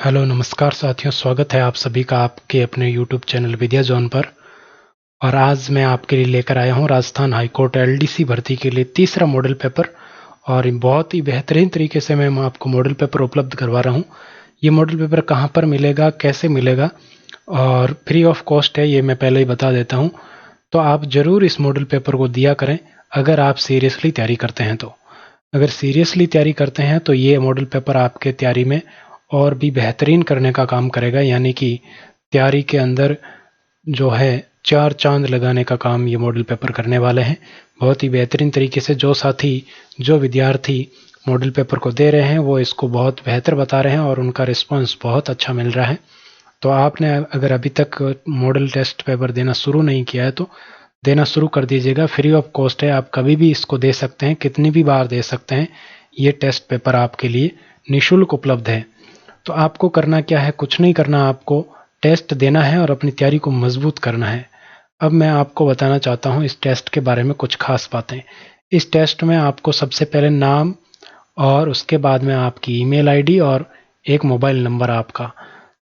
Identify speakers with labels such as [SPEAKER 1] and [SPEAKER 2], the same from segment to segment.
[SPEAKER 1] Hello नमस्कार साथियों, स्वागत है आप सभी का आपके अपने यूट्यूब चैनल विद्या जोन पर। और आज मैं आपके लिए लेकर आया हूं राजस्थान हाईकोर्ट एलडीसी भर्ती के लिए तीसरा मॉडल पेपर। और बहुत ही बेहतरीन तरीके से मैं आपको मॉडल पेपर उपलब्ध करवा रहा हूं। ये मॉडल पेपर कहां पर मिलेगा, कैसे मिलेगा और फ्री ऑफ कॉस्ट है, ये मैं पहले ही बता देता हूं। तो आप ज़रूर इस मॉडल पेपर को दिया करें अगर आप सीरियसली तैयारी करते हैं तो। अगर सीरियसली तैयारी करते हैं तो ये मॉडल पेपर आपके तैयारी में और भी बेहतरीन करने का काम करेगा, यानी कि तैयारी के अंदर जो है चार चांद लगाने का काम ये मॉडल पेपर करने वाले हैं। बहुत ही बेहतरीन तरीके से जो साथी, जो विद्यार्थी मॉडल पेपर को दे रहे हैं वो इसको बहुत बेहतर बता रहे हैं और उनका रिस्पांस बहुत अच्छा मिल रहा है। तो आपने अगर अभी तक मॉडल टेस्ट पेपर देना शुरू नहीं किया है तो देना शुरू कर दीजिएगा। फ्री ऑफ कॉस्ट है, आप कभी भी इसको दे सकते हैं, कितनी भी बार दे सकते हैं। ये टेस्ट पेपर आपके लिए निःशुल्क उपलब्ध है। तो आपको करना क्या है, कुछ नहीं करना, आपको टेस्ट देना है और अपनी तैयारी को मजबूत करना है। अब मैं आपको बताना चाहता हूँ इस टेस्ट के बारे में कुछ खास बातें। इस टेस्ट में आपको सबसे पहले नाम और उसके बाद में आपकी ईमेल आईडी और एक मोबाइल नंबर आपका,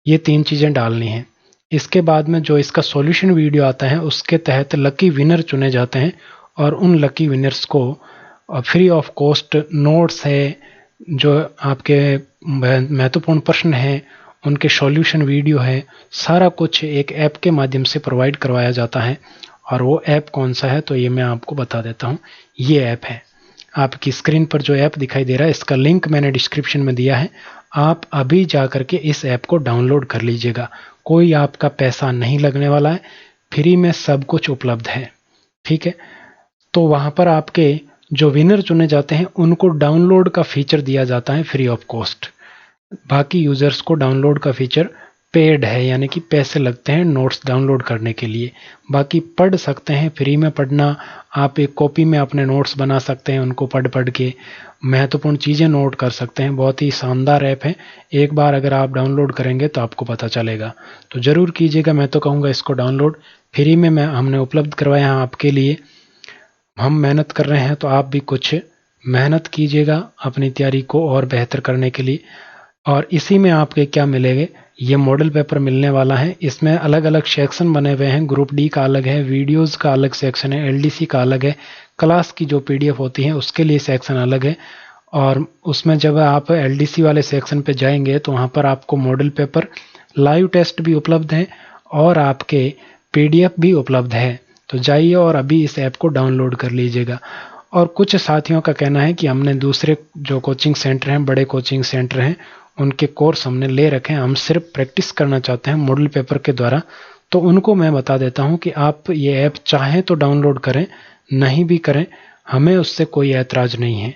[SPEAKER 1] ये 3 चीज़ें डालनी हैं। इसके बाद में जो इसका सॉल्यूशन वीडियो आता है उसके तहत लकी विनर चुने जाते हैं और उन लकी विनर्स को फ्री ऑफ कॉस्ट नोट्स है, जो आपके महत्वपूर्ण प्रश्न हैं उनके सॉल्यूशन वीडियो है, सारा कुछ एक ऐप के माध्यम से प्रोवाइड करवाया जाता है। और वो ऐप कौन सा है तो ये मैं आपको बता देता हूँ। ये ऐप है, आपकी स्क्रीन पर जो ऐप दिखाई दे रहा है इसका लिंक मैंने डिस्क्रिप्शन में दिया है। आप अभी जा करके इस ऐप को डाउनलोड कर लीजिएगा। कोई आपका पैसा नहीं लगने वाला है, फ्री में सब कुछ उपलब्ध है। ठीक है, तो वहाँ पर आपके जो विनर चुने जाते हैं उनको डाउनलोड का फीचर दिया जाता है फ्री ऑफ कॉस्ट। बाकी यूजर्स को डाउनलोड का फीचर पेड है, यानी कि पैसे लगते हैं नोट्स डाउनलोड करने के लिए। बाकी पढ़ सकते हैं, फ्री में पढ़ना। आप एक कॉपी में अपने नोट्स बना सकते हैं, उनको पढ़ पढ़ के महत्वपूर्ण चीज़ें नोट कर सकते हैं। बहुत ही शानदार ऐप है, एक बार अगर आप डाउनलोड करेंगे तो आपको पता चलेगा। तो ज़रूर कीजिएगा, मैं तो कहूँगा इसको डाउनलोड फ्री में हमने उपलब्ध करवाया है आपके लिए। हम मेहनत कर रहे हैं तो आप भी कुछ मेहनत कीजिएगा अपनी तैयारी को और बेहतर करने के लिए। और इसी में आपके क्या मिलेंगे, ये मॉडल पेपर मिलने वाला है। इसमें अलग अलग सेक्शन बने हुए हैं। ग्रुप डी का अलग है, वीडियोस का अलग सेक्शन है, एलडीसी का अलग है, क्लास की जो पीडीएफ होती है उसके लिए सेक्शन अलग है। और उसमें जब आप एलडीसी वाले सेक्शन पे जाएंगे तो वहाँ पर आपको मॉडल पेपर लाइव टेस्ट भी उपलब्ध है और आपके पीडीएफ भी उपलब्ध है। तो जाइए और अभी इस ऐप को डाउनलोड कर लीजिएगा। और कुछ साथियों का कहना है कि हमने दूसरे जो कोचिंग सेंटर हैं, बड़े कोचिंग सेंटर हैं, उनके कोर्स हमने ले रखे हैं, हम सिर्फ प्रैक्टिस करना चाहते हैं मॉडल पेपर के द्वारा। तो उनको मैं बता देता हूं कि आप ये ऐप चाहें तो डाउनलोड करें, नहीं भी करें, हमें उससे कोई ऐतराज नहीं है।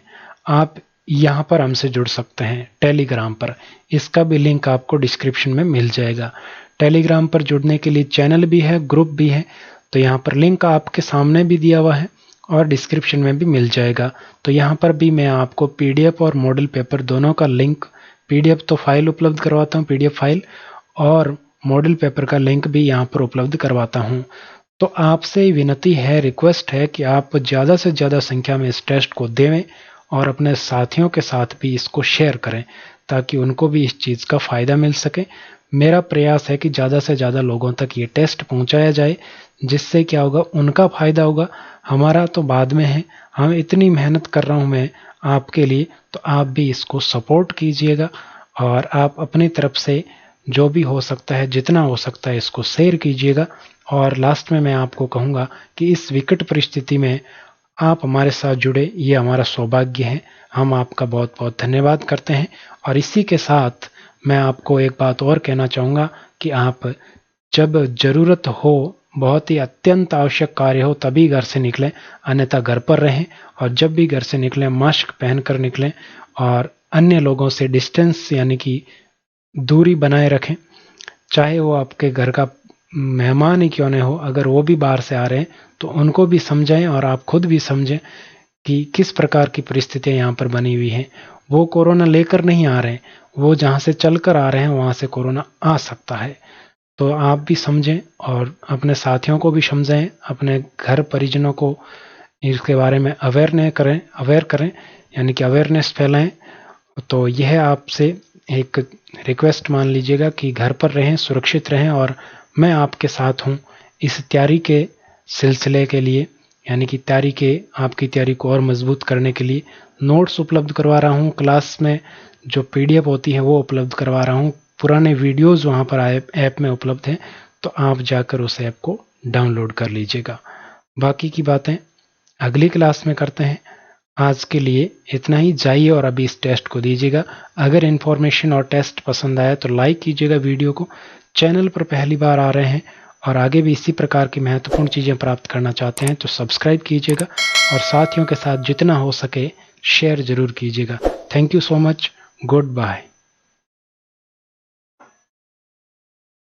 [SPEAKER 1] आप यहाँ पर हमसे जुड़ सकते हैं टेलीग्राम पर, इसका भी लिंक आपको डिस्क्रिप्शन में मिल जाएगा। टेलीग्राम पर जुड़ने के लिए चैनल भी है, ग्रुप भी है। तो यहाँ पर लिंक आपके सामने भी दिया हुआ है और डिस्क्रिप्शन में भी मिल जाएगा। तो यहाँ पर भी मैं आपको पीडीएफ और मॉडल पेपर दोनों का लिंक, पीडीएफ तो फाइल उपलब्ध करवाता हूँ, पीडीएफ फाइल, और मॉडल पेपर का लिंक भी यहाँ पर उपलब्ध करवाता हूँ। तो आपसे विनती है, रिक्वेस्ट है कि आप ज़्यादा से ज़्यादा संख्या में इस टेस्ट को दें और अपने साथियों के साथ भी इसको शेयर करें ताकि उनको भी इस चीज़ का फ़ायदा मिल सके। मेरा प्रयास है कि ज़्यादा से ज़्यादा लोगों तक ये टेस्ट पहुँचाया जाए, जिससे क्या होगा, उनका फ़ायदा होगा, हमारा तो बाद में है। हम इतनी मेहनत कर रहा हूँ मैं आपके लिए, तो आप भी इसको सपोर्ट कीजिएगा और आप अपनी तरफ से जो भी हो सकता है, जितना हो सकता है इसको शेयर कीजिएगा। और लास्ट में मैं आपको कहूँगा कि इस विकट परिस्थिति में आप हमारे साथ जुड़े, ये हमारा सौभाग्य है। हम आपका बहुत बहुत धन्यवाद करते हैं। और इसी के साथ मैं आपको एक बात और कहना चाहूँगा कि आप जब ज़रूरत हो, बहुत ही अत्यंत आवश्यक कार्य हो, तभी घर से निकलें, अन्यथा घर पर रहें। और जब भी घर से निकलें मास्क पहन कर निकलें और अन्य लोगों से डिस्टेंस यानी कि दूरी बनाए रखें। चाहे वो आपके घर का मेहमान ही क्यों न हो, अगर वो भी बाहर से आ रहे हैं तो उनको भी समझाएं और आप खुद भी समझें कि किस प्रकार की परिस्थितियां यहाँ पर बनी हुई हैं। वो कोरोना लेकर नहीं आ रहे हैं, वो जहाँ से चल कर आ रहे हैं वहाँ से कोरोना आ सकता है। तो आप भी समझें और अपने साथियों को भी समझाएं, अपने घर परिजनों को इसके बारे में अवेयर करें, यानी कि अवेयरनेस फैलाएं। तो यह आपसे एक रिक्वेस्ट मान लीजिएगा कि घर पर रहें, सुरक्षित रहें और मैं आपके साथ हूँ इस तैयारी के सिलसिले के लिए, यानी कि आपकी तैयारी को और मजबूत करने के लिए नोट्स उपलब्ध करवा रहा हूँ। क्लास में जो PDF होती हैं वो उपलब्ध करवा रहा हूँ। पुराने वीडियोज़ वहाँ पर ऐप में उपलब्ध हैं, तो आप जाकर उस ऐप को डाउनलोड कर लीजिएगा। बाकी की बातें अगली क्लास में करते हैं। आज के लिए इतना ही। जाइए और अभी इस टेस्ट को दीजिएगा। अगर इन्फॉर्मेशन और टेस्ट पसंद आया तो लाइक कीजिएगा वीडियो को। चैनल पर पहली बार आ रहे हैं और आगे भी इसी प्रकार की महत्वपूर्ण चीज़ें प्राप्त करना चाहते हैं तो सब्सक्राइब कीजिएगा और साथियों के साथ जितना हो सके शेयर ज़रूर कीजिएगा। Thank you so much. Good bye.